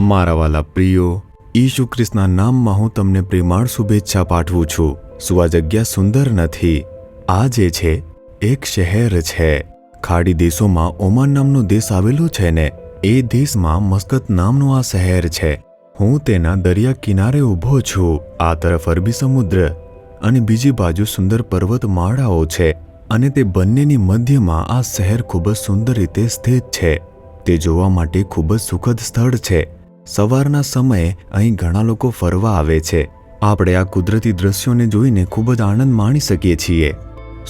મારા વાલા પ્રિયો, ઈસુ ખ્રિસ્તના નામમાં હું તમને પ્રેમાળ શુભેચ્છા પાઠવું છું. શું આ જગ્યા સુંદર નથી? આ જે છે એક શહેર છે. ખાડી દેશોમાં ઓમાન નામનો દેશ આવેલો છે ને, એ દેશમાં મસ્કત નામનું આ શહેર છે. હું તેના દરિયા કિનારે ઊભો છું. આ તરફ અરબી સમુદ્ર અને બીજી બાજુ સુંદર પર્વતમાળાઓ છે અને તે બંનેની મધ્યમાં આ શહેર ખૂબ જ સુંદર રીતે સ્થિત છે. તે જોવા માટે ખૂબ જ સુખદ સ્થળ છે. સવારના સમયે અહીં ઘણા લોકો ફરવા આવે છે. આપણે આ કુદરતી દ્રશ્યોને જોઈને ખૂબ જ આનંદ માણી શકીએ છીએ.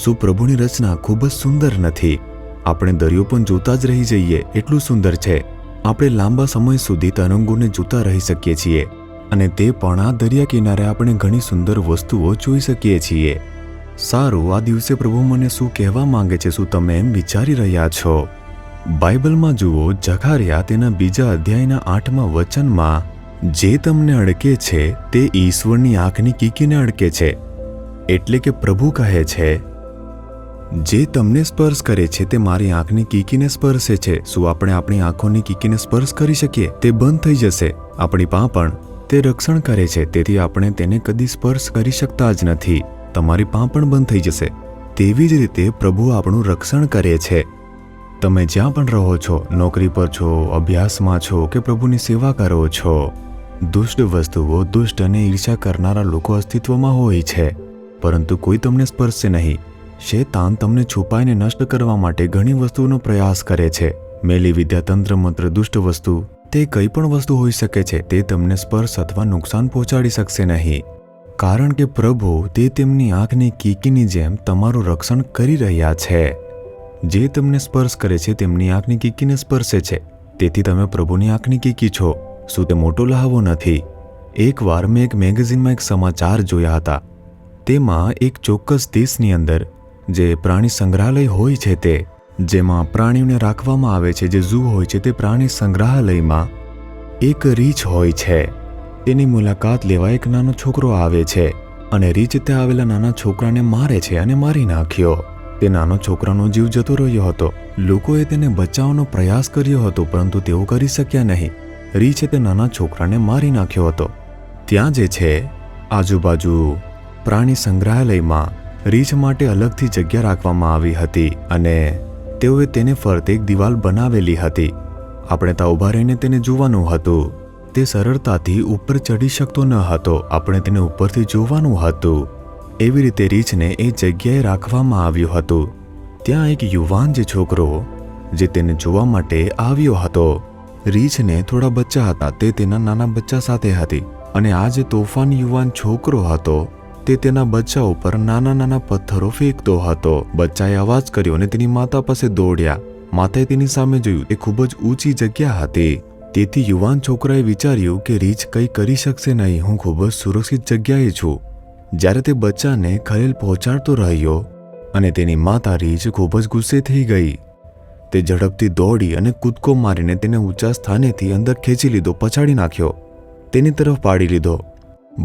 શું પ્રભુની રચના ખૂબ જ સુંદર નથી? આપણે દરિયો પણ જોતા જ રહી જઈએ, એટલું સુંદર છે. આપણે લાંબા સમય સુધી તરંગોને જોતા રહી શકીએ છીએ અને તે પણ આ દરિયા કિનારે આપણે ઘણી સુંદર વસ્તુઓ જોઈ શકીએ છીએ. સારું, આ દિવસે પ્રભુ મને શું કહેવા માંગે છે, શું તમે એમ વિચારી રહ્યા છો? બાઇબલમાં જુઓ, જકારિયા તેના 2 અધ્યાયના 8મા વચનમાં, જે તમને અડકે છે તે ઈશ્વરની આંખની કીકીને અડકે છે. એટલે કે પ્રભુ કહે છે, જે તમને સ્પર્શ કરે છે તે મારી આંખની કીકીને સ્પર્શે છે. શું આપણે આપણી આંખોની કીકીને સ્પર્શ કરી શકીએ? તે બંધ થઈ જશે. આપણી પા પણ તે રક્ષણ કરે છે, તેથી આપણે તેને કદી સ્પર્શ કરી શકતા જ નથી. તમારી પા પણ બંધ થઈ જશે. તેવી જ રીતે પ્રભુ આપણું રક્ષણ કરે છે. તમે જ્યાં પણ રહો છો, નોકરી પર છો, અભ્યાસમાં છો કે પ્રભુની સેવા કરો છો, દુષ્ટ વસ્તુઓ, દુષ્ટ અને ઈર્ષા કરનારા લોકો અસ્તિત્વમાં હોય છે, પરંતુ કોઈ તમને સ્પર્શશે નહીં. શેતાન તમને છુપાઈને નષ્ટ કરવા માટે ઘણી વસ્તુઓનો પ્રયાસ કરે છે. મેલી વિદ્યા, તંત્ર મંત્ર, દુષ્ટ વસ્તુ, તે કંઈ પણ વસ્તુ હોઈ શકે છે. તે તમને સ્પર્શ અથવા નુકસાન પહોંચાડી શકશે નહીં, કારણ કે પ્રભુ તે તેમની આંખની કીકીની જેમ તમારું રક્ષણ કરી રહ્યા છે. જે તમને સ્પર્શ કરે છે તેમની આંખની કીકીને સ્પર્શે છે. તેથી તમે પ્રભુની આંખની કીકી છો. શું તે મોટો લહાવો નથી? એકવાર મેં એક મેગેઝિનમાં એક સમાચાર જોયા હતા. તેમાં એક ચોક્કસ દેશની અંદર જે પ્રાણી સંગ્રહાલય હોય છે, તે જેમાં પ્રાણીઓને રાખવામાં આવે છે, જે ઝૂ હોય છે, તે પ્રાણી સંગ્રહાલયમાં એક રીંછ હોય છે. તેની મુલાકાત લેવા એક નાનો છોકરો આવે છે અને રીંછ ત્યાં આવેલા નાના છોકરાને મારે છે અને મારી નાખ્યો. તે નાનો છોકરાનો જીવ જતો રહ્યો હતો. લોકોએ તેને બચાવવાનો પ્રયાસ કર્યો હતો, પરંતુ તેઓ કરી શક્યા નહીં. રીંછે તે નાના છોકરાને મારી નાખ્યો હતો. ત્યાં જે છે આજુબાજુ પ્રાણી સંગ્રહાલયમાં રીંછ માટે અલગથી જગ્યા રાખવામાં આવી હતી અને તેઓએ તેને ફરતે એક દિવાલ બનાવેલી હતી. આપણે ત્યાં ઊભા રહીને તેને જોવાનું હતું. તે સરળતાથી ઉપર ચડી શકતો ન હતો. આપણે તેને ઉપરથી જોવાનું હતું. એવી રીતે રીંછને એ જગ્યાએ રાખવામાં આવ્યું હતું. ત્યાં એક યુવાન જે છોકરો જે તેને જોવા માટે આવ્યો હતો, રીંછને થોડા બચ્ચા હતા. તે તેના નાના બચ્ચા સાથે હતી અને આ જે તોફાન યુવાન છોકરો હતો, તે તેના બચ્ચા ઉપર નાના નાના પથ્થરો ફેંકતો હતો. બચ્ચાએ અવાજ કર્યો અને તેની માતા પાસે દોડ્યા. માતાએ તેની સામે જોયું. તે ખૂબ જ ઊંચી જગ્યા હતી. તેથી યુવાન છોકરાએ વિચાર્યું કે રીંછ કંઈ કરી શકશે નહીં. હું ખૂબ જ સુરક્ષિત જગ્યાએ છું. જ્યારે તે બચ્ચાને ખલેલ પહોંચાડતો રહ્યો અને તેની માતા રીંછ ખૂબ જ ગુસ્સે થઈ ગઈ. તે ઝડપથી દોડી અને કૂદકો મારીને તેને ઊંચા સ્થાનેથી અંદર ખેંચી લીધો, પછાડી નાખ્યો, તેની તરફ પાડી લીધો.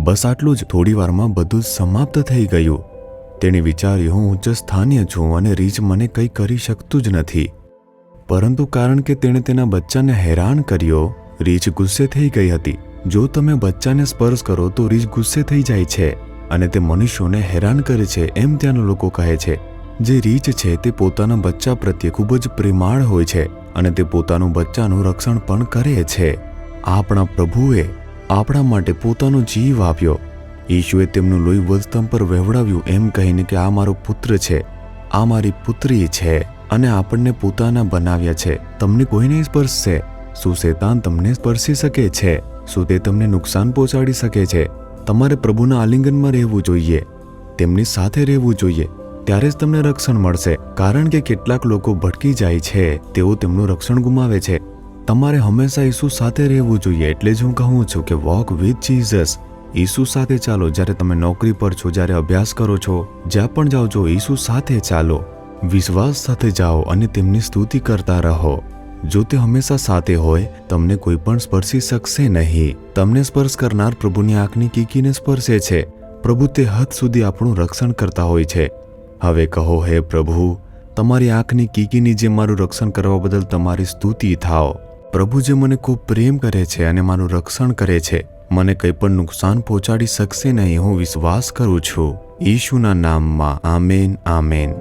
બસ આટલું જ. થોડી વારમાં બધું જ સમાપ્ત થઈ ગયું. તેણે વિચાર્યું, હું ઉચ્ચ સ્થાનીય છું અને રીંછ મને કંઈ કરી શકતું જ નથી. પરંતુ કારણ કે તેણે તેના બચ્ચાને હેરાન કર્યો, રીંછ ગુસ્સે થઈ ગઈ હતી. જો તમે બચ્ચાને સ્પર્શ કરો તો રીંછ ગુસ્સે થઈ જાય છે અને તે મનુષ્યોને હેરાન કરે છે, એમ ત્યાંના લોકો કહે છે. જે રીંછ છે તે પોતાના બચ્ચા પ્રત્યે ખૂબ જ પ્રેમાળ હોય છે અને તે પોતાનું બચ્ચાનું રક્ષણ પણ કરે છે. આપણા પ્રભુએ આપણા માટે પોતાનો જીવ આપ્યો. ઈશુએ તેમનું લોહી વધસ્તંભ પર વહેવડાવ્યું, એમ કહીને કે આ મારો પુત્ર છે, આ મારી પુત્રી છે અને આપણને પોતાના બનાવ્યા છે. તમને કોઈ નહીં સ્પર્શશે. શું શેતાન તમને સ્પર્શી શકે છે? શું તે તમને નુકસાન પહોંચાડી શકે છે? તમારે પ્રભુના આલિંગનમાં રહેવું જોઈએ, તેમની સાથે રહેવું જોઈએ. ત્યારે જ તમને રક્ષણ મળશે. કારણ કે કેટલાક લોકો ભટકી જાય છે, તેઓ તેમનું રક્ષણ ગુમાવે છે. તમારે હંમેશા ઈસુ સાથે રહેવું જોઈએ. એટલે જ હું કહું છું કે વોક વિથ જીસસ. ઈસુ સાથે ચાલો. જ્યારે તમે નોકરી પર છો, જ્યારે અભ્યાસ કરો છો, જ્યાં પણ જાઓ છો, ઈસુ સાથે ચાલો. વિશ્વાસ સાથે જાઓ અને તેમની સ્તુતિ કરતા રહો. જો તે હંમેશા સાથે હોય, તમને કોઈ પણ સ્પર્શી શકશે નહીં. તમને સ્પર્શ કરનાર પ્રભુની આંખની કીકીને સ્પર્શે છે. પ્રભુ તે હદ સુધી આપણું રક્ષણ કરતા હોય છે. હવે કહો, હે પ્રભુ, તમારી આંખની કીકીની જેમ મારું રક્ષણ કરવા બદલ તમારી સ્તુતિ થાઓ. પ્રભુ જે મને ખૂબ પ્રેમ કરે છે અને મારું રક્ષણ કરે છે, મને કંઈ પણ નુકસાન પહોંચાડી શકશે નહીં, હું વિશ્વાસ કરું છું. ઈશુના નામમાં આમેન, આમેન.